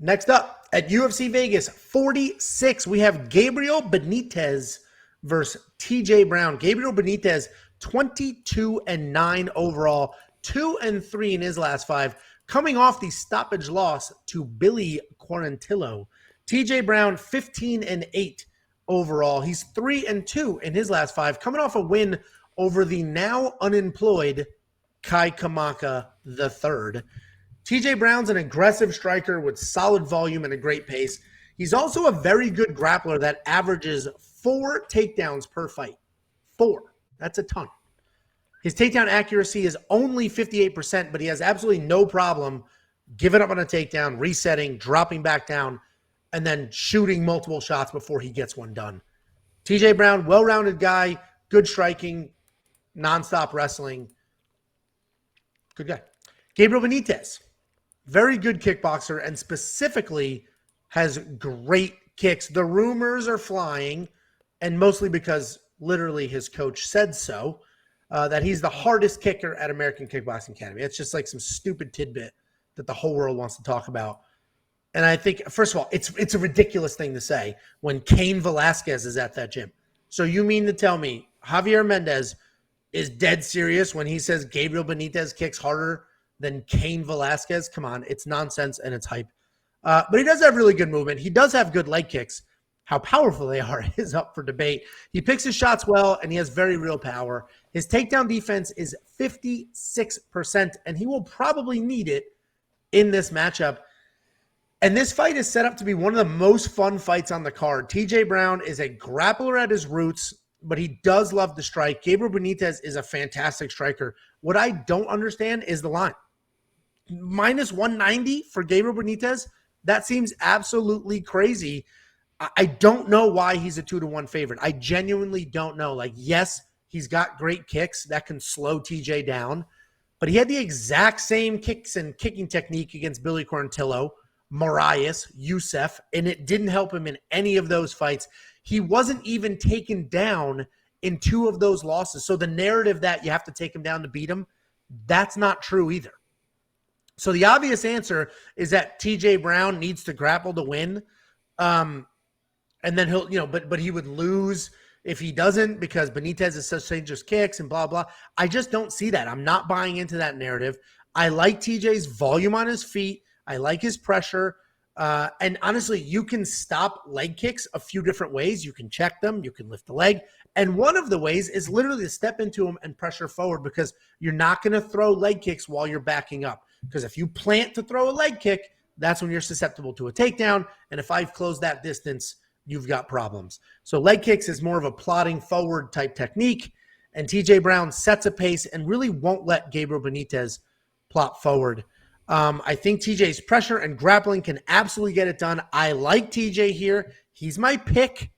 Next up at UFC Vegas 46, we have Gabriel Benítez versus TJ Brown. Gabriel Benítez, 22-9 overall, 2-3 in his last five, coming off the stoppage loss to Billy Quarantillo. TJ Brown, 15-8 overall. He's 3-2 in his last five, coming off a win over the now unemployed Kai Kamaka III. TJ Brown's an aggressive striker with solid volume and a great pace. He's also a very good grappler that averages 4 takedowns per fight. 4. That's a ton. His takedown accuracy is only 58%, but he has absolutely no problem giving up on a takedown, resetting, dropping back down, and then shooting multiple shots before he gets one done. TJ Brown, well-rounded guy, good striking, nonstop wrestling. Good guy. Gabriel Benítez, very good kickboxer, and specifically has great kicks. The rumors are flying, and mostly because literally his coach said so, that he's the hardest kicker at American Kickboxing Academy. It's just like some stupid tidbit that the whole world wants to talk about. And I think, first of all, it's a ridiculous thing to say when Cain Velasquez is at that gym. So you mean to tell me Javier Mendez is dead serious when he says Gabriel Benítez kicks harder than Cain Velasquez? Come on, it's nonsense and it's hype. But he does have really good movement. He does have good leg kicks. How powerful they are is up for debate. He picks his shots well, and he has very real power. His takedown defense is 56%, and he will probably need it in this matchup. And this fight is set up to be one of the most fun fights on the card. TJ Brown is a grappler at his roots, but he does love to strike. Gabriel Benítez is a fantastic striker. What I don't understand is the line. Minus 190 for Gabriel Benítez? That seems absolutely crazy. I don't know why he's a 2-1 favorite. I genuinely don't know. Like, yes, he's got great kicks that can slow TJ down, but he had the exact same kicks and kicking technique against Billy Quarantillo, Marias, Youssef, and it didn't help him in any of those fights. He wasn't even taken down in 2 of those losses. So the narrative that you have to take him down to beat him, that's not true either. So the obvious answer is that TJ Brown needs to grapple to win. And then he'll, but he would lose if he doesn't because Benítez is such dangerous kicks and blah, blah. I just don't see that. I'm not buying into that narrative. I like TJ's volume on his feet. I like his pressure. And honestly, you can stop leg kicks a few different ways. You can check them. You can lift the leg. And one of the ways is literally to step into them and pressure forward because you're not going to throw leg kicks while you're backing up. Because if you plant to throw a leg kick, that's when you're susceptible to a takedown. And if I've closed that distance, you've got problems. So leg kicks is more of a plodding forward type technique. And TJ Brown sets a pace and really won't let Gabriel Benítez plot forward. I think TJ's pressure and grappling can absolutely get it done. I like TJ here. He's my pick.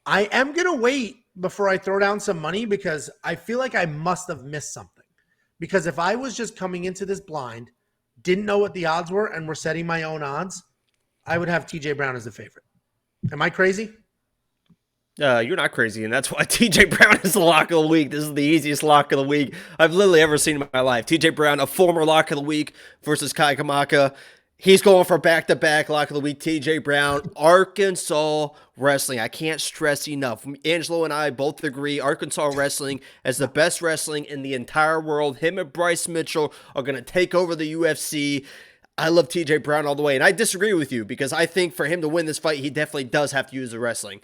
I am going to wait before I throw down some money because I feel like I must have missed something. Because if I was just coming into this blind, didn't know what the odds were, and were setting my own odds, I would have TJ Brown as the favorite. Am I crazy? You're not crazy, and that's why TJ Brown is the lock of the week. This is the easiest lock of the week I've literally ever seen in my life. TJ Brown, a former lock of the week versus Kai Kamaka. He's going for back-to-back lock of the week. TJ Brown, Arkansas wrestling. I can't stress enough. Angelo and I both agree Arkansas wrestling is the best wrestling in the entire world. Him and Bryce Mitchell are going to take over the UFC. I love TJ Brown all the way, and I disagree with you because I think for him to win this fight, he definitely does have to use the wrestling.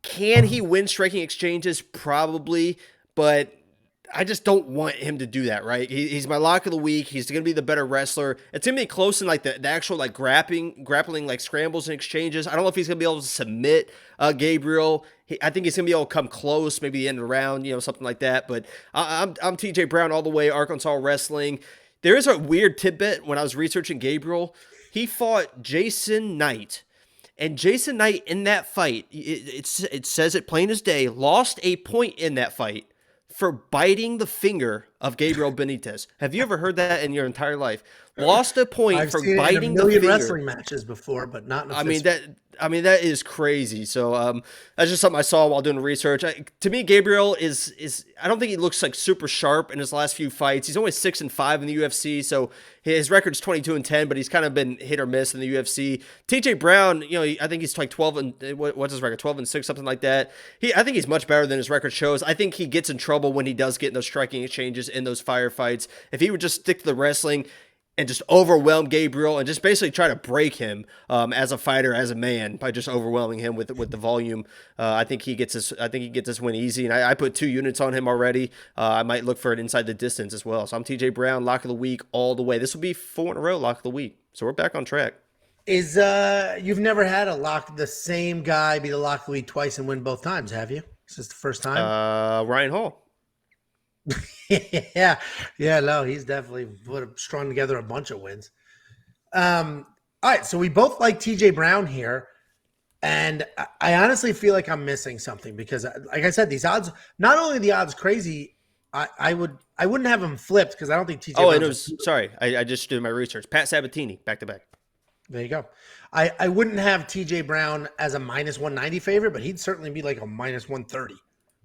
Can he win striking exchanges? Probably, but I just don't want him to do that, right? He's my lock of the week. He's going to be the better wrestler. It's going to be close in like the actual like grappling like scrambles and exchanges. I don't know if he's going to be able to submit Gabriel. I think he's going to be able to come close, maybe the end of the round, something like that. But I'm TJ Brown all the way, Arkansas wrestling. There is a weird tidbit when I was researching Gabriel. He fought Jason Knight. And Jason Knight in that fight, it says it plain as day, lost a point in that fight for biting the finger of Gabriel Benítez. Have you ever heard that in your entire life? Lost a point I've for seen it in a biting the million finger. wrestling matches before, but not in a I mean fist fight. that is crazy. So that's just something I saw while doing research. To me, Gabriel is I don't think he looks like super sharp in his last few fights. He's only 6-5 in the UFC, so his record's 22-10, but he's kind of been hit or miss in the UFC. TJ Brown, I think he's like 12 and what's his record? 12-6, something like that. I think he's much better than his record shows. I think he gets in trouble when he does get in those striking exchanges in those firefights. If he would just stick to the wrestling and just overwhelm Gabriel and just basically try to break him as a fighter, as a man, by just overwhelming him with the volume. I think he gets this win easy, and I put 2 units on him already. I might look for it inside the distance as well. So I'm TJ Brown, lock of the week all the way. This will be 4 in a row lock of the week. So we're back on track. You've never had the same guy be the lock of the week twice and win both times, have you? Is this the first time? Ryan Hall. Yeah, no, he's definitely strung together a bunch of wins. All right, so we both like TJ Brown here, and I honestly feel like I'm missing something because, like I said, these odds, not only the odds crazy, I wouldn't have them flipped because I don't think TJ. Oh, and it was sorry, I just did my research. Pat Sabatini, back to back. There you go. I wouldn't have TJ Brown as a -190 favorite, but he'd certainly be like a -130.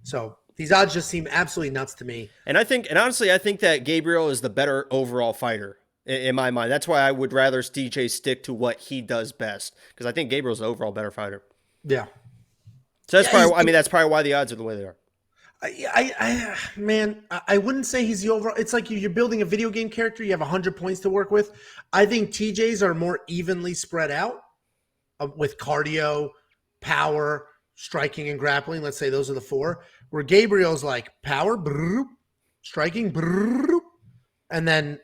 So these odds just seem absolutely nuts to me. And honestly, I think that Gabriel is the better overall fighter in my mind. That's why I would rather DJ stick to what he does best, because I think Gabriel's the overall better fighter. Yeah. So that's that's probably why the odds are the way they are. I wouldn't say he's the overall. It's like you're building a video game character. You have 100 points to work with. I think TJ's are more evenly spread out with cardio, power, striking, and grappling. Let's say those are the 4. Where Gabriel's like power, striking, and then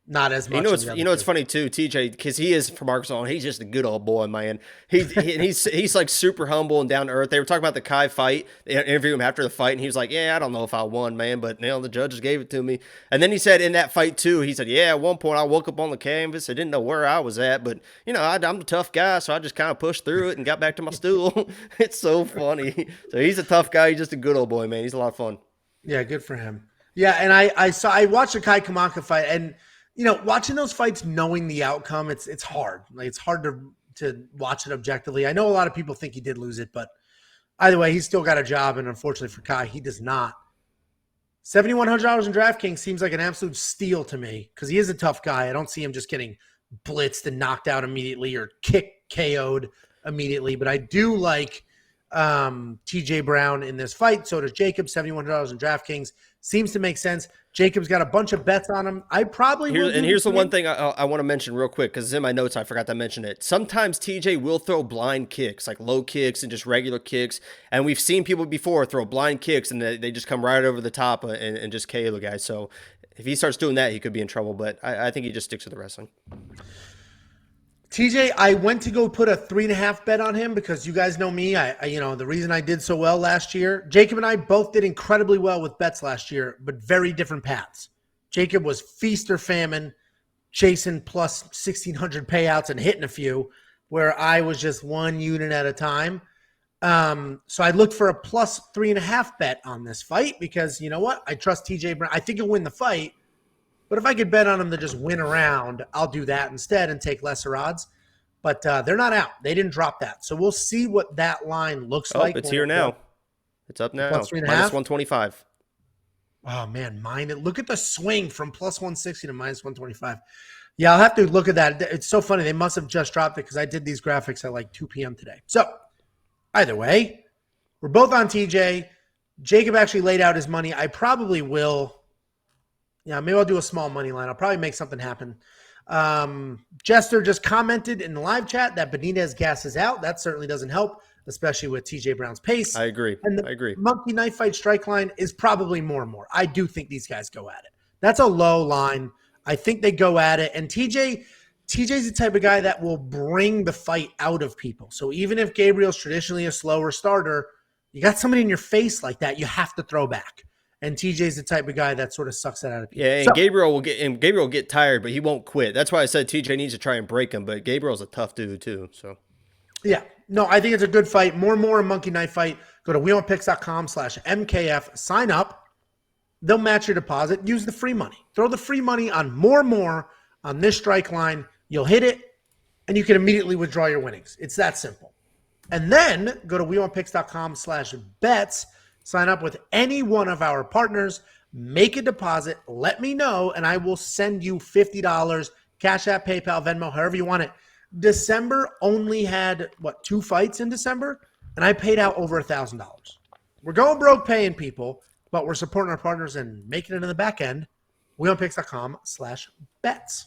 not as much. It's funny too, TJ, because he is from Arkansas. He's just a good old boy, man. He's like super humble and down to earth. They were talking about the Kai fight. They interviewed him after the fight, and he was like, "Yeah, I don't know if I won, man, but the judges gave it to me." And then he said in that fight too, he said, "Yeah, at one point I woke up on the canvas. I didn't know where I was at, but I'm a tough guy, so I just kind of pushed through it and got back to my stool." It's so funny. So he's a tough guy. He's just a good old boy, man. He's a lot of fun. Yeah, good for him. Yeah, and I watched the Kai Kamaka fight, and watching those fights, knowing the outcome, it's hard. Like it's hard to watch it objectively. I know a lot of people think he did lose it, but either way, he's still got a job, and unfortunately for Kai, he does not. $7,100 in DraftKings seems like an absolute steal to me because he is a tough guy. I don't see him just getting blitzed and knocked out immediately or KO'd immediately, but I do like TJ Brown in this fight. So does Jacob. $7,100 in DraftKings seems to make sense. Jacob's got a bunch of bets on him. I probably will. And here's the one thing I want to mention real quick, because in my notes I forgot to mention it. Sometimes TJ will throw blind kicks, like low kicks and just regular kicks. And we've seen people before throw blind kicks and they just come right over the top and just KO the guy. So if he starts doing that, he could be in trouble. But I think he just sticks to the wrestling. TJ, I went to go put a 3.5 bet on him because you guys know me. The reason I did so well last year, Jacob and I both did incredibly well with bets last year, but very different paths. Jacob was feast or famine, chasing plus 1,600 payouts and hitting a few, where I was just 1 unit at a time. So I looked for a plus 3.5 bet on this fight because you know what? I trust TJ Brown. I think he'll win the fight. But if I could bet on him to just win a round, I'll do that instead and take lesser odds. But they're not out. They didn't drop that. So we'll see what that line looks like. It's here now. It's up now. Plus 3.5? Minus 125. Oh, man. Look at the swing from plus 160 to minus 125. Yeah, I'll have to look at that. It's so funny. They must have just dropped it because I did these graphics at like 2 p.m. today. So either way, we're both on TJ. Jacob actually laid out his money. I probably will. Yeah, maybe I'll do a small money line. I'll probably make something happen. Jester just commented in the live chat that Benitez gasses out. That certainly doesn't help, especially with TJ Brown's pace. I agree. And the I agree. monkey knife fight strike line is probably more and more. I do think these guys go at it. That's a low line. I think they go at it. And TJ's the type of guy that will bring the fight out of people. So even if Gabriel's traditionally a slower starter, you got somebody in your face like that, you have to throw back. And TJ's the type of guy that sort of sucks that out of people. Yeah, and Gabriel will get tired, but he won't quit. That's why I said TJ needs to try and break him. But Gabriel's a tough dude too. So yeah, no, I think it's a good fight. More a monkey knife fight. Go to wewantpicks.com/MKF. Sign up. they'll match your deposit. Use the free money. Throw the free money on more on this strike line. You'll hit it, and you can immediately withdraw your winnings. It's that simple. And then go to wewantpicks.com/bets. Sign up with any one of our partners. Make a deposit. Let me know, and I will send you $50. Cash App, PayPal, Venmo, however you want it. December only had, 2 fights in December? And I paid out over $1,000. We're going broke paying people, but we're supporting our partners and making it in the back end. wewantpicks.com/bets.